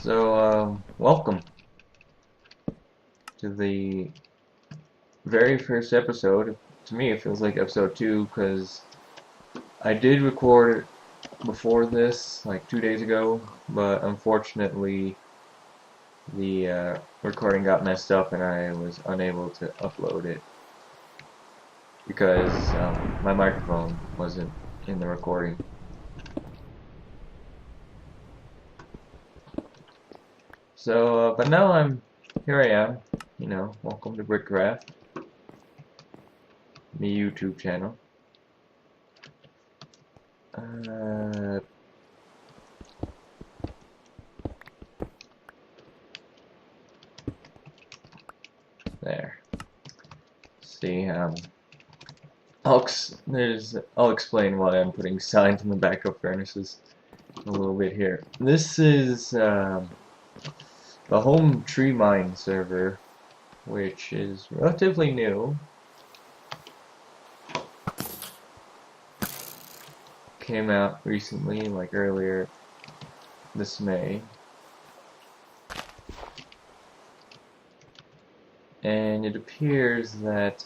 Welcome to the very first episode. To me, it feels like episode 2 because I did record before this, like 2 days ago, but unfortunately the recording got messed up and I was unable to upload it because my microphone wasn't in the recording. But now here I am, welcome to Brickcraft, the YouTube channel. There. See, I'll explain why I'm putting signs in the backup furnaces a little bit here. This is the hometreemine server, which is relatively new. Came out recently, like earlier this May. And it appears that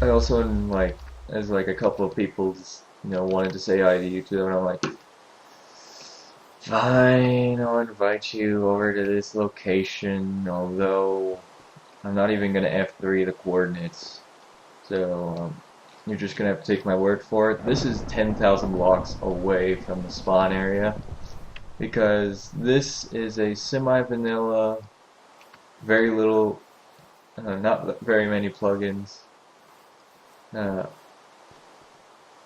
I also as a couple of people wanted to say hi to you too, and I'm like, fine, I'll invite you over to this location, although I'm not even gonna F3 the coordinates, so you're just gonna have to take my word for it. This is 10,000 blocks away from the spawn area, because this is a semi-vanilla, very little, not very many plugins.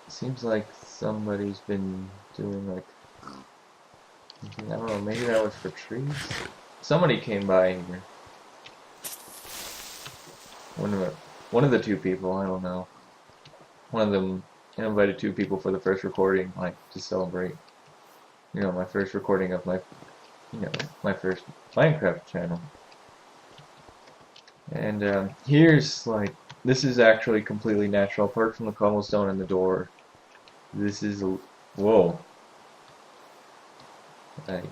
Seems like somebody's been doing I don't know, maybe that was for trees? Somebody came by here. One of the two people, I don't know. One of them invited two people for the first recording, to celebrate. My first recording of my first Minecraft channel. And this is actually completely natural, apart from the cobblestone and the door. This is whoa. And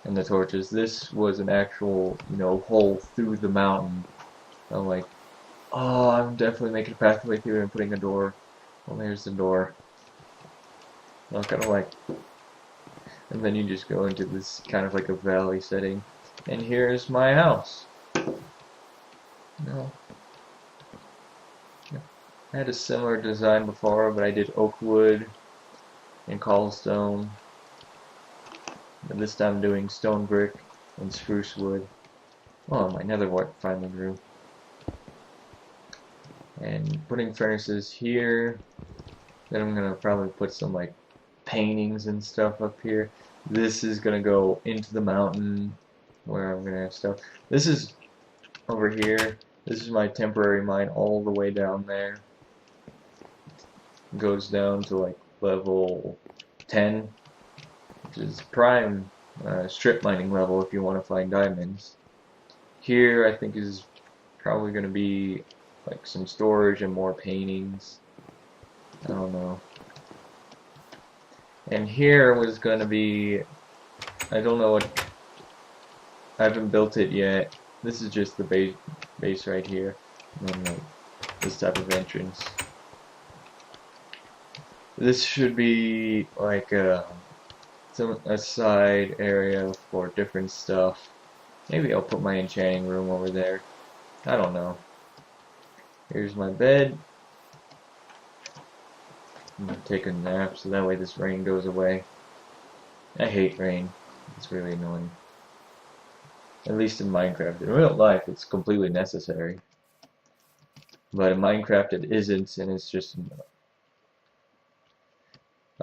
the torches. This was an actual, hole through the mountain. I'm like, oh, I'm definitely making a pathway through and putting a door. Well, there's the door. Well, kind of and then you just go into this kind of like a valley setting. And here's my house. I had a similar design before, but I did oak wood and cobblestone. But this time I'm doing stone brick and spruce wood. Oh, my nether wart finally grew. And putting furnaces here. Then I'm gonna probably put some paintings and stuff up here. This is gonna go into the mountain where I'm gonna have stuff. This is over here. This is my temporary mine all the way down there. It goes down to level 10, which is prime strip mining level if you want to find diamonds. Here I think is probably gonna be some storage and more paintings. I don't know. And here was gonna be, I don't know what, I haven't built it yet. This is just the base right here, and then this type of entrance. This should be a side area for different stuff. Maybe I'll put my enchanting room over there. I don't know. Here's my bed. I'm gonna take a nap so that way this rain goes away. I hate rain. It's really annoying. At least in Minecraft. In real life, it's completely necessary. But in Minecraft, it isn't, and it's just...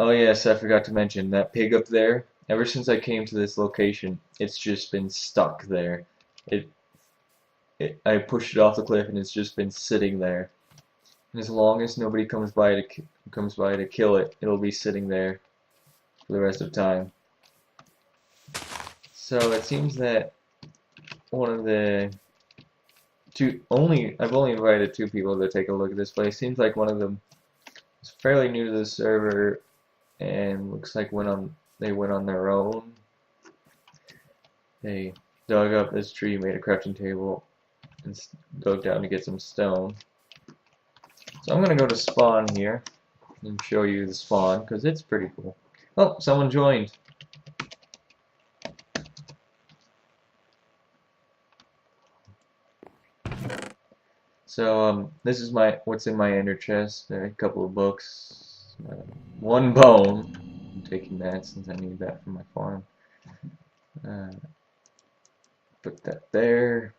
Oh yes, I forgot to mention, that pig up there, ever since I came to this location, it's just been stuck there. I pushed it off the cliff and it's just been sitting there. And as long as nobody comes by to kill it, it'll be sitting there for the rest of time. So it seems that one of the I've only invited 2 people to take a look at this place. Seems like one of them is fairly new to the server, and looks like they went on their own. They dug up this tree, made a crafting table, and dug down to get some stone. So I'm gonna go to spawn here and show you the spawn because it's pretty cool. Oh, someone joined. So this is what's in my ender chest. A couple of books, one bone. I'm taking that since I need that for my farm. Put that there.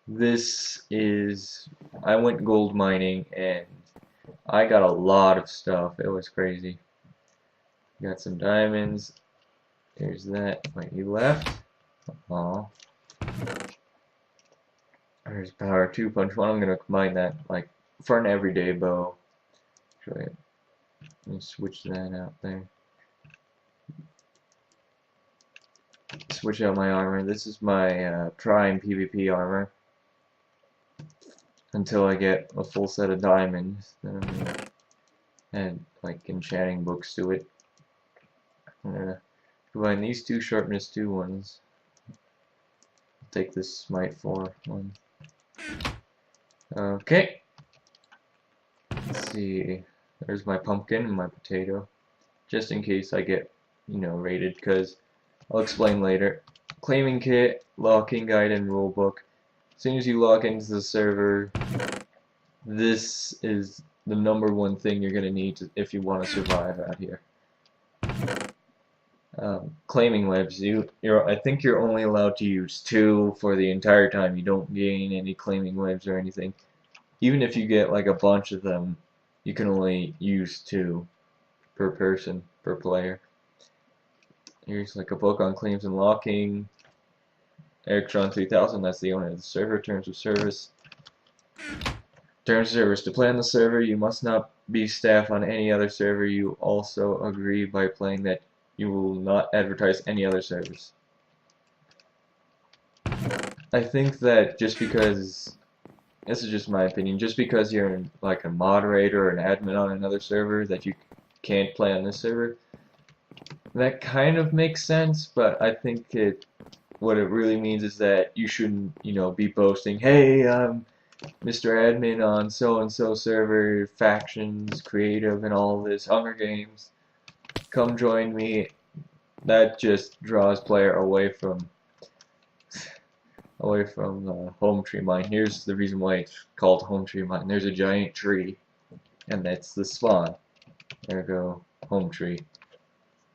This is, I went gold mining and I got a lot of stuff. It was crazy. Got some diamonds. There's that. Wait, you left? Aw. There's power 2 punch 1. I'm gonna combine that like for an everyday bow. Let me switch that out there. Switch out my armor. This is my prime PvP armor. Until I get a full set of diamonds, then I'm gonna add like enchanting books to it. I'm gonna combine these two sharpness 2 ones. Take this smite 4 one. Okay. Let's see. There's my pumpkin and my potato. Just in case I get, raided, because I'll explain later. Claiming kit, locking guide, and rulebook. As soon as you log into the server, this is the #1 thing you're going to need if you want to survive out here. Claiming webs, I think you're only allowed to use 2 for the entire time. You don't gain any claiming webs or anything. Even if you get like a bunch of them, you can only use 2 per person, per player. Here's like a book on claims and locking. Electron 3000, that's the owner of the server. Terms of service. Terms of service. To play on the server, you must not be staff on any other server. You also agree by playing that you will not advertise any other servers. I think that just because, this is just my opinion, just because you're like a moderator or an admin on another server, that you can't play on this server, that kind of makes sense, but I think what it really means is that you shouldn't, be boasting, hey, I'm Mr. Admin on so-and-so server, factions, creative, and all this, Hunger Games. Come join me. That just draws player away from hometreemine. Here's the reason why it's called hometreemine. There's a giant tree, and that's the spawn. There we go, hometree.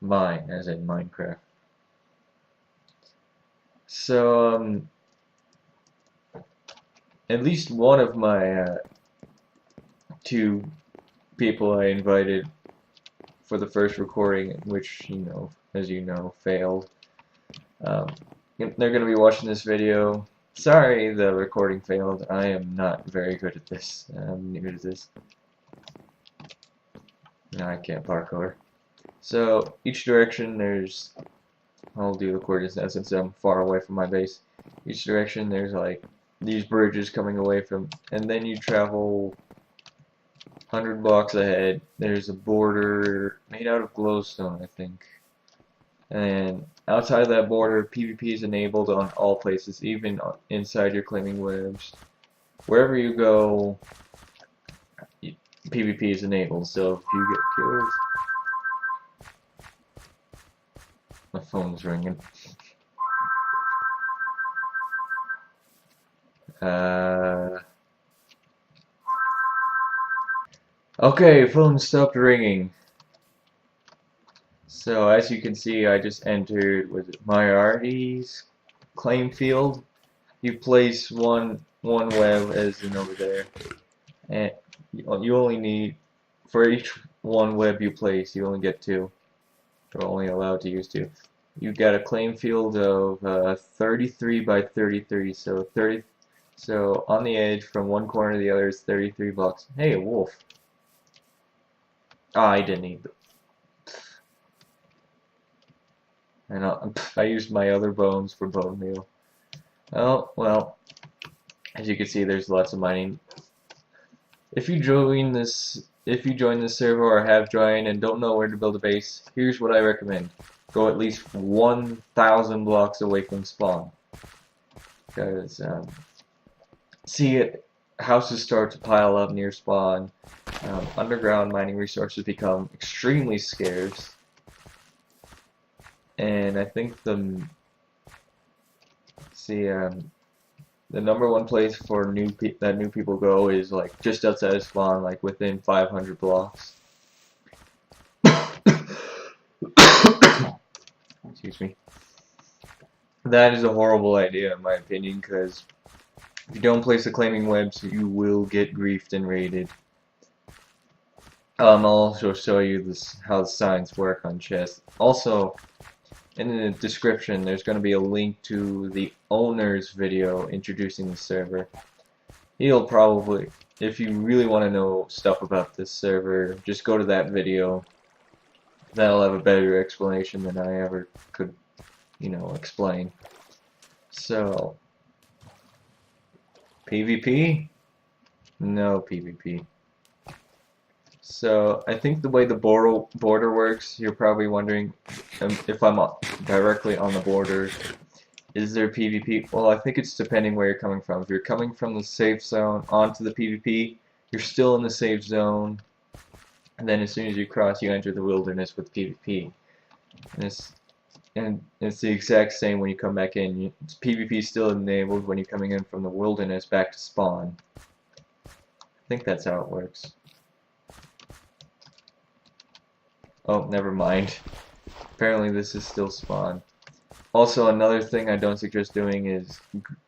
Mine, as in Minecraft. So, at least one of my 2 people I invited for the first recording, which, as you know, failed. They're going to be watching this video. Sorry the recording failed. I am not very good at this. I'm new to this. No, I can't parkour. So, each direction there's, I'll do the coordinates now since I'm far away from my base. Each direction there's like these bridges coming away from, and then you travel 100 blocks ahead. There's a border made out of glowstone, I think. And outside of that border, PvP is enabled on all places, even inside your claiming webs. Wherever you go, PvP is enabled, so if you get killed... My phone's ringing. Okay, phone stopped ringing. So as you can see, I just entered with Moriarty's claim field. You place one web as in over there, and you only need, for each one web you place, you only get 2. You're only allowed to use 2. You've got a claim field of 33 by 33, so So on the edge, from one corner to the other, is 33 blocks. Hey, a wolf. Ah, I didn't eat. And I used my other bones for bone meal. Oh, well, as you can see, there's lots of mining. If you join this if you join this server or have joined and don't know where to build a base, here's what I recommend. Go at least 1,000 blocks away from spawn. Because, houses start to pile up near spawn. Underground mining resources become extremely scarce. And I think the number one place for new people go is like just outside of spawn, like within 500 blocks. Excuse me. That is a horrible idea in my opinion, because if you don't place the claiming webs, you will get griefed and raided. I'll also show you how the signs work on chests. Also, in the description, there's going to be a link to the owner's video introducing the server. He'll probably, if you really want to know stuff about this server, just go to that video. That'll have a better explanation than I ever could, explain. So, PvP? No PvP. So, I think the way the border works, you're probably wondering if I'm directly on the border, is there PvP? Well, I think it's depending where you're coming from. If you're coming from the safe zone onto the PvP, you're still in the safe zone, and then as soon as you cross, you enter the wilderness with PvP. And it's the exact same when you come back in. PvP is still enabled when you're coming in from the wilderness back to spawn. I think that's how it works. Oh, never mind. Apparently this is still spawn. Also, another thing I don't suggest doing is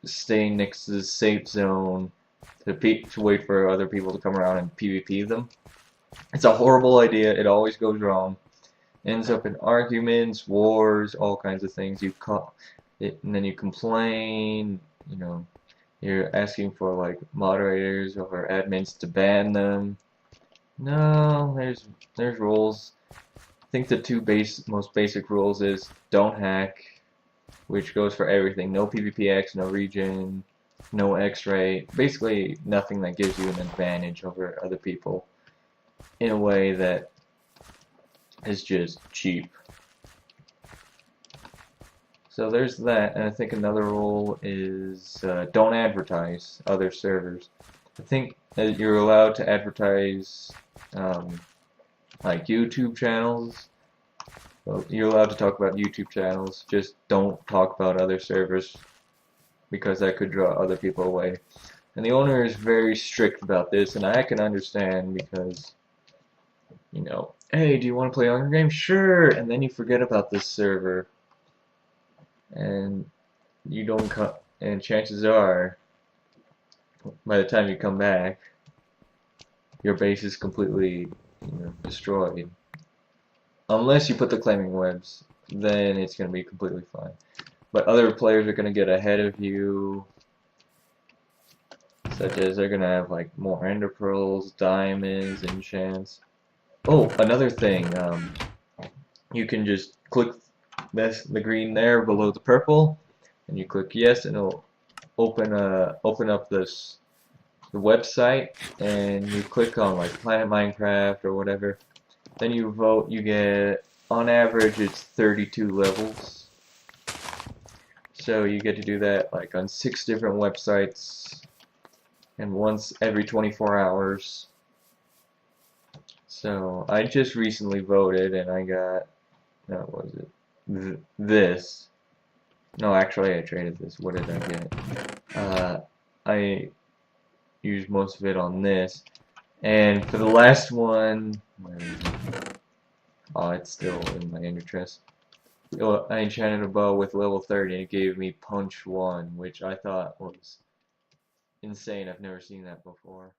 staying next to the safe zone to wait for other people to come around and PvP them. It's a horrible idea. It always goes wrong. Ends up in arguments, wars, all kinds of things. You call it, and then you complain. You're asking for like moderators or admins to ban them. No, there's rules. I think the two most basic rules is don't hack, which goes for everything. No PvPX, no region, no X-ray. Basically, nothing that gives you an advantage over other people in a way that is just cheap. So there's that, and I think another rule is don't advertise other servers. I think that you're allowed to advertise like YouTube channels. Well, you're allowed to talk about YouTube channels, just don't talk about other servers because that could draw other people away. And the owner is very strict about this, and I can understand because, hey, do you want to play Hunger Games? Sure! And then you forget about this server. And you don't come, and chances are, by the time you come back, your base is completely destroyed. Unless you put the claiming webs, then it's going to be completely fine. But other players are going to get ahead of you, such as they're going to have like more ender pearls, diamonds, enchants. Oh, another thing, you can just click the green there below the purple, and you click yes, and it'll open up the website, and you click on like Planet Minecraft or whatever. Then you vote. You get, on average, it's 32 levels. So you get to do that like on 6 different websites, and once every 24 hours. So I just recently voted, and I got, what was it? This. No, actually, I traded this. What did I get? I used most of it on this. And for the last one, where is it? Oh, it's still in my ender chest. I enchanted a bow with level 30, and it gave me punch 1, which I thought was insane. I've never seen that before.